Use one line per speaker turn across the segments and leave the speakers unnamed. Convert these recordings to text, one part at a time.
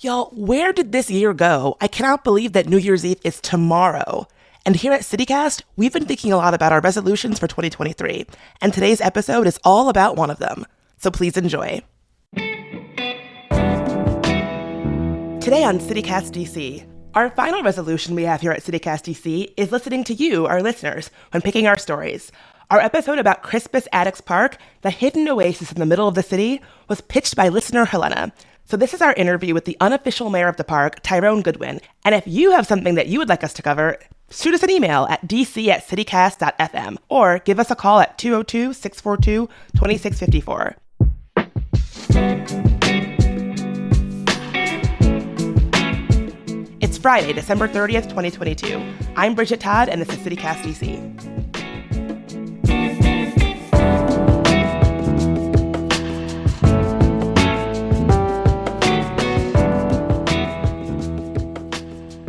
Y'all, where did this year go? I cannot believe that New Year's Eve is tomorrow. And here at CityCast, we've been thinking a lot about our resolutions for 2023, and today's episode is all about one of them. So please enjoy. Today on CityCast DC, our final resolution we have here at CityCast DC is listening to you, our listeners, when picking our stories. Our episode about Crispus Attucks Park, the hidden oasis in the middle of the city, was pitched by listener Helena. So this is our interview with the unofficial mayor of the park, Tyrone Goodwin. And if you have something that you would like us to cover, shoot us an email at dc@citycast.fm or give us a call at 202-642-2654. It's Friday, December 30th, 2022. I'm Bridget Todd, and this is CityCast DC.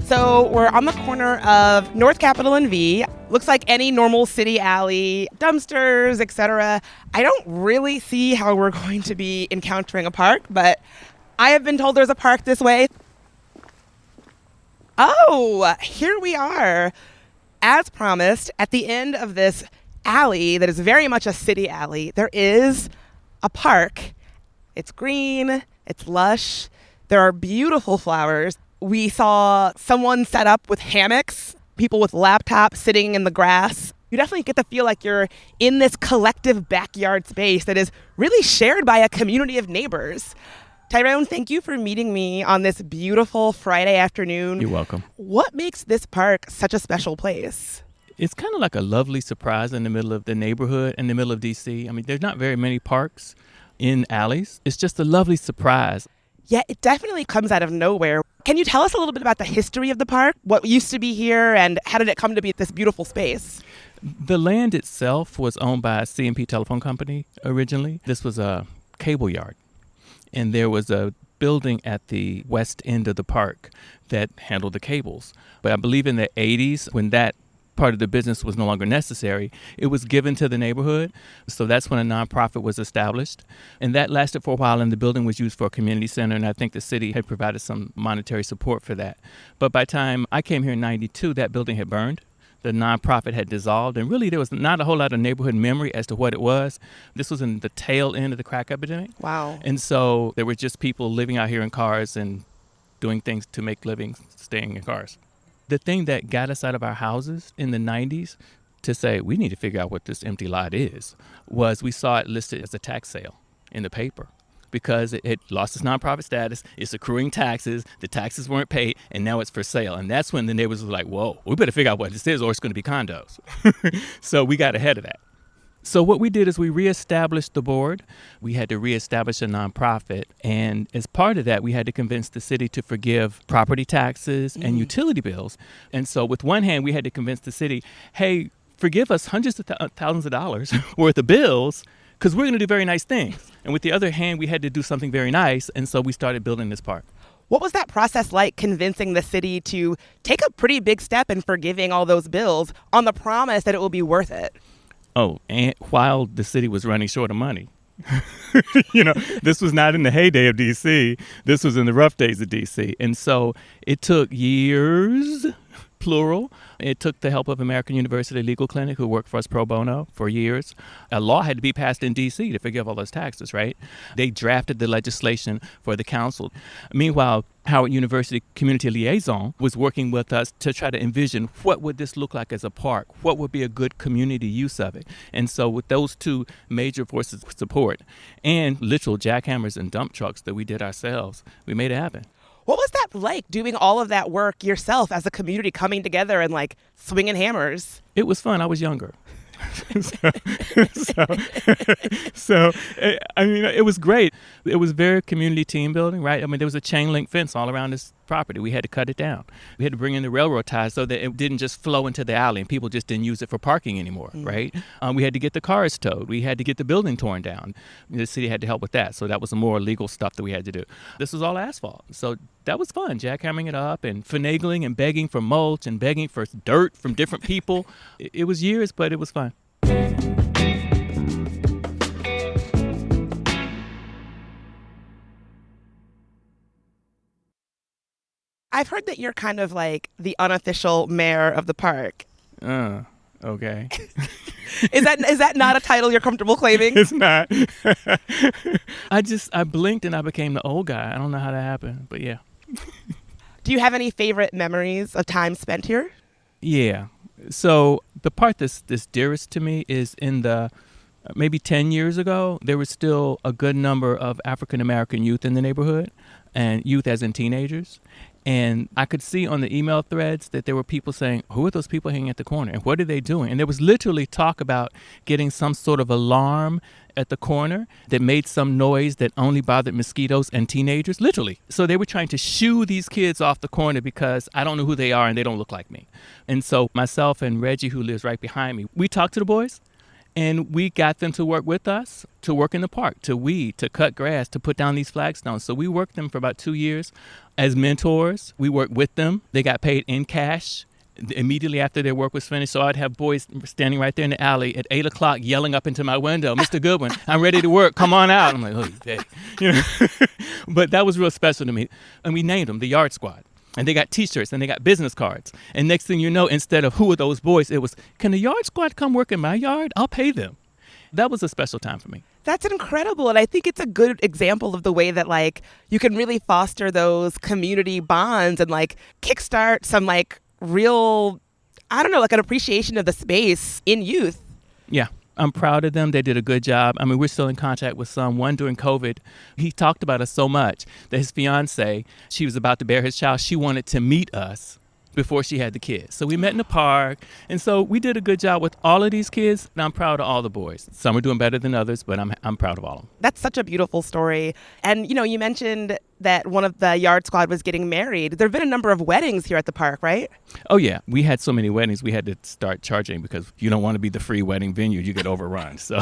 So we're on the corner of North Capitol and V. Looks like any normal city alley, dumpsters, etc. I don't really see how we're going to be encountering a park, but I have been told there's a park this way. Oh, here we are. As promised, at the end of this alley that is very much a city alley, there is a park. It's green, it's lush, there are beautiful flowers. We saw someone set up with hammocks, people with laptops sitting in the grass. You definitely get to feel like you're in this collective backyard space that is really shared by a community of neighbors. Tyrone, thank you for meeting me on this beautiful Friday afternoon.
You're welcome.
What makes this park such a special place?
It's kind of like a lovely surprise in the middle of the neighborhood, in the middle of D.C. I mean, there's not very many parks in alleys. It's just a lovely surprise.
Yeah, it definitely comes out of nowhere. Can you tell us a little bit about the history of the park? What used to be here and how did it come to be this beautiful space?
The land itself was owned by a C&P telephone company originally. This was a cable yard. And there was a building at the west end of the park that handled the cables. But I believe in the 80s, when that part of the business was no longer necessary, it was given to the neighborhood. So that's when a nonprofit was established. And that lasted for a while, and the building was used for a community center, and I think the city had provided some monetary support for that. But by the time I came here in 92, that building had burned. The nonprofit had dissolved, and really there was not a whole lot of neighborhood memory as to what it was. This was in the tail end of the crack epidemic.
Wow.
And so there were just people living out here in cars and doing things to make livings, staying in cars. The thing that got us out of our houses in the 90s to say, we need to figure out what this empty lot is, was we saw it listed as a tax sale in the paper because it lost its nonprofit status, it's accruing taxes, the taxes weren't paid, and now it's for sale. And that's when the neighbors were like, whoa, we better figure out what this is or it's going to be condos. So we got ahead of that. So what we did is we reestablished the board. We had to reestablish a nonprofit. And as part of that, we had to convince the city to forgive property taxes and utility bills. And so with one hand, we had to convince the city, hey, forgive us hundreds of thousands of dollars worth of bills because we're going to do very nice things. And with the other hand, we had to do something very nice. And so we started building this park.
What was that process like, convincing the city to take a pretty big step in forgiving all those bills on the promise that it will be worth it?
Oh, and while the city was running short of money. This was not in the heyday of D.C. This was in the rough days of D.C. And so it took years, plural. It took the help of American University Legal Clinic, who worked for us pro bono for years. A law had to be passed in D.C. to forgive all those taxes, right? They drafted the legislation for the council. Meanwhile, Howard University Community Liaison was working with us to try to envision what would this look like as a park? What would be a good community use of it? And so with those two major forces of support and literal jackhammers and dump trucks that we did ourselves, we made it happen.
What was that like, doing all of that work yourself as a community coming together and like swinging hammers?
It was fun. I was younger. So, I mean, it was great. It was very community team building, right? I mean, there was a chain link fence all around this property. We had to cut it down. We had to bring in the railroad ties so that it didn't just flow into the alley and people just didn't use it for parking anymore, right? We had to get the cars towed. We had to get the building torn down. The city had to help with that. So that was the more legal stuff that we had to do. This was all asphalt. So that was fun, jackhammering it up and finagling and begging for mulch and begging for dirt from different people. It was years, but it was fun.
I've heard that you're kind of like the unofficial mayor of the park.
Okay.
Is that not a title you're comfortable claiming?
It's not. I blinked and I became the old guy. I don't know how that happened, but yeah.
Do you have any favorite memories of time spent here?
Yeah. So the part that's dearest to me is in the maybe 10 years ago, there was still a good number of African American youth in the neighborhood, and youth as in teenagers. And I could see on the email threads that there were people saying, who are those people hanging at the corner? And what are they doing? And there was literally talk about getting some sort of alarm at the corner that made some noise that only bothered mosquitoes and teenagers, literally. So they were trying to shoo these kids off the corner because I don't know who they are and they don't look like me. And so myself and Reggie, who lives right behind me, we talked to the boys. And we got them to work with us, to work in the park, to weed, to cut grass, to put down these flagstones. So we worked them for about 2 years as mentors. We worked with them. They got paid in cash immediately after their work was finished. So I'd have boys standing right there in the alley at 8 o'clock yelling up into my window, Mr. Goodwin, I'm ready to work. Come on out. I'm like, oh, hey. You know? But that was real special to me. And we named them the Yard Squad. And they got T-shirts and they got business cards. And next thing you know, instead of who are those boys, it was, can the Yard Squad come work in my yard? I'll pay them. That was a special time for me.
That's incredible. And I think it's a good example of the way that like you can really foster those community bonds and like kickstart some like real, I don't know, like an appreciation of the space in youth.
Yeah. I'm proud of them. They did a good job. I mean, we're still in contact with some. One during COVID, he talked about us so much that his fiance, she was about to bear his child. She wanted to meet us before she had the kids. So we met in the park. And so we did a good job with all of these kids. And I'm proud of all the boys. Some are doing better than others, but I'm proud of all of them.
That's such a beautiful story. And, you know, you mentioned that one of the Yard Squad was getting married. There have been a number of weddings here at the park, right?
Oh, yeah. We had so many weddings, we had to start charging because you don't want to be the free wedding venue. You get overrun. So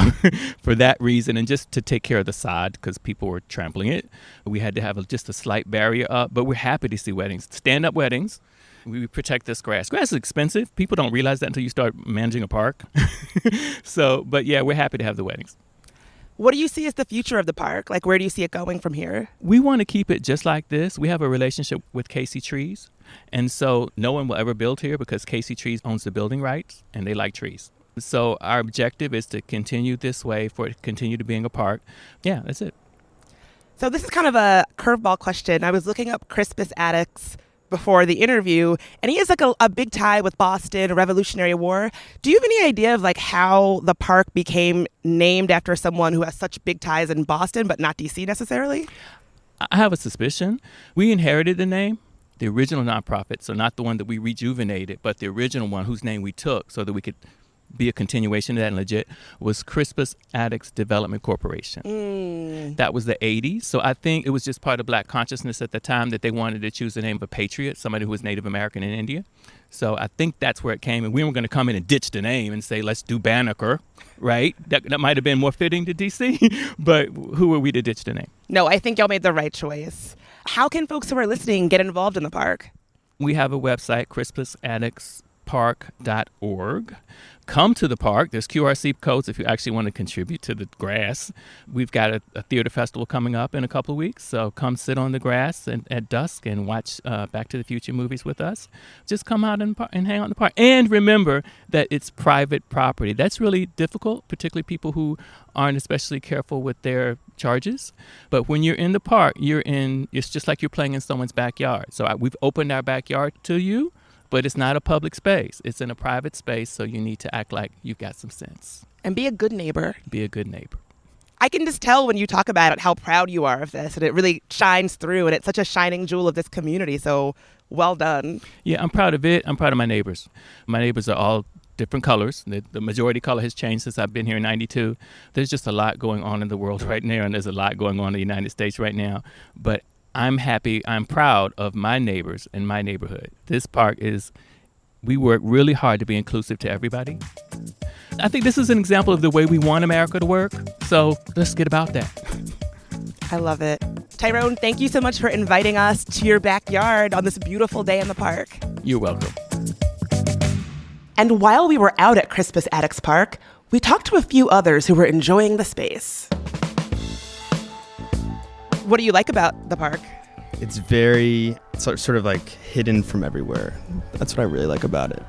for that reason, and just to take care of the sod because people were trampling it, we had to have just a slight barrier up. But we're happy to see weddings, stand-up weddings. We protect this grass. Grass is expensive. People don't realize that until you start managing a park. But yeah, we're happy to have the weddings.
What do you see as the future of the park? Like, where do you see it going from here?
We want to keep it just like this. We have a relationship with Casey Trees. And so no one will ever build here because Casey Trees owns the building rights and they like trees. So our objective is to continue this way, for it to continue to being a park. Yeah, that's it.
So this is kind of a curveball question. I was looking up Crispus Attucks before the interview, and he has like a big tie with Boston, Revolutionary War. Do you have any idea of like how the park became named after someone who has such big ties in Boston, but not DC necessarily?
I have a suspicion. We inherited the name, the original nonprofit, so not the one that we rejuvenated, but the original one whose name we took so that we could be a continuation of that and legit, was Crispus Attucks Development Corporation. That was the 80s. So I think it was just part of Black consciousness at the time that they wanted to choose the name of a patriot, somebody who was Native American in India. So I think that's where it came. And we weren't going to come in and ditch the name and say, let's do Banneker, right? That might have been more fitting to DC, but who were we to ditch the name?
No, I think y'all made the right choice. How can folks who are listening get involved in the park?
We have a website, crispusattuckspark.org. Come to the park. There's QRC codes if you actually want to contribute to the grass. We've got a theater festival coming up in a couple of weeks, so come sit on the grass at dusk and watch Back to the Future movies with us. Just come out and hang out in the park. And remember that it's private property. That's really difficult, particularly people who aren't especially careful with their charges. But when you're in the park, it's just like you're playing in someone's backyard. So we've opened our backyard to you. But it's not a public space. It's in a private space, so you need to act like you've got some sense.
And be a good neighbor.
Be a good neighbor.
I can just tell when you talk about it how proud you are of this, and it really shines through, and it's such a shining jewel of this community, so well done.
Yeah, I'm proud of it. I'm proud of my neighbors. My neighbors are all different colors. The majority color has changed since I've been here in 92. There's just a lot going on in the world right now, and there's a lot going on in the United States right now. But I'm happy, I'm proud of my neighbors and my neighborhood. This park we work really hard to be inclusive to everybody. I think this is an example of the way we want America to work. So let's get about that.
I love it. Tyrone, thank you so much for inviting us to your backyard on this beautiful day in the park.
You're welcome.
And while we were out at Crispus Attucks Park, we talked to a few others who were enjoying the space. What do you like about the park?
It's very sort of like hidden from everywhere. That's what I really like about it.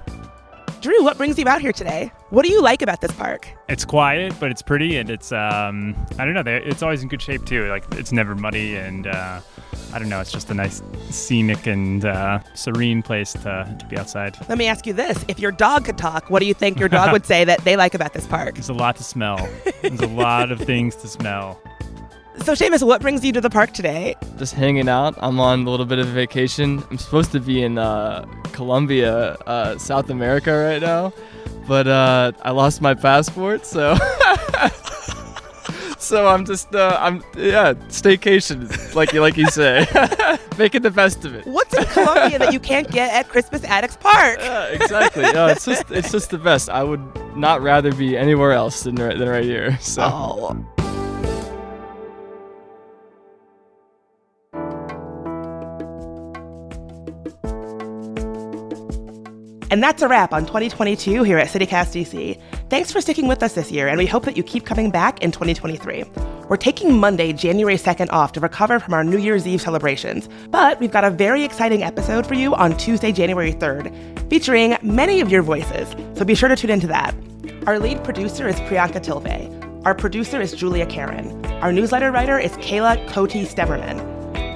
Drew, what brings you out here today? What do you like about this park?
It's quiet, but it's pretty, and it's I don't know. It's always in good shape too. Like it's never muddy, and I don't know. It's just a nice, scenic and serene place to be outside.
Let me ask you this: if your dog could talk, what do you think your dog would say that they like about this park?
There's a lot to smell. There's a lot of things to smell.
So, Seamus, what brings you to the park today?
Just hanging out. I'm on a little bit of a vacation. I'm supposed to be in Colombia, South America right now, but I lost my passport, so so I'm just staycation, like you say, making the best of it.
What's in Colombia that you can't get at Crispus Attucks Park?
Exactly. No, it's just the best. I would not rather be anywhere else than right here. So.
Oh. And that's a wrap on 2022 here at CityCast DC. Thanks for sticking with us this year, and we hope that you keep coming back in 2023. We're taking Monday, January 2nd off to recover from our New Year's Eve celebrations, but we've got a very exciting episode for you on Tuesday, January 3rd, featuring many of your voices, so be sure to tune into that. Our lead producer is Priyanka Tilve. Our producer is Julia Karen. Our newsletter writer is Kayla Cote-Steverman.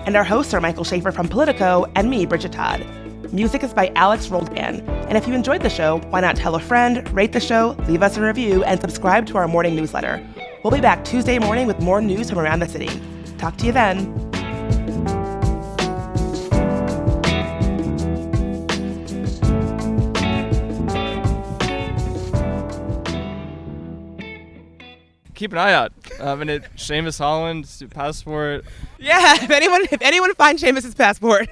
And our hosts are Michael Schaefer from Politico and me, Bridget Todd. Music is by Alex Roldan. And if you enjoyed the show, why not tell a friend, rate the show, leave us a review, and subscribe to our morning newsletter. We'll be back Tuesday morning with more news from around the city. Talk to you then.
Keep an eye out. And Seamus Holland, passport.
Yeah, if anyone finds Seamus's passport.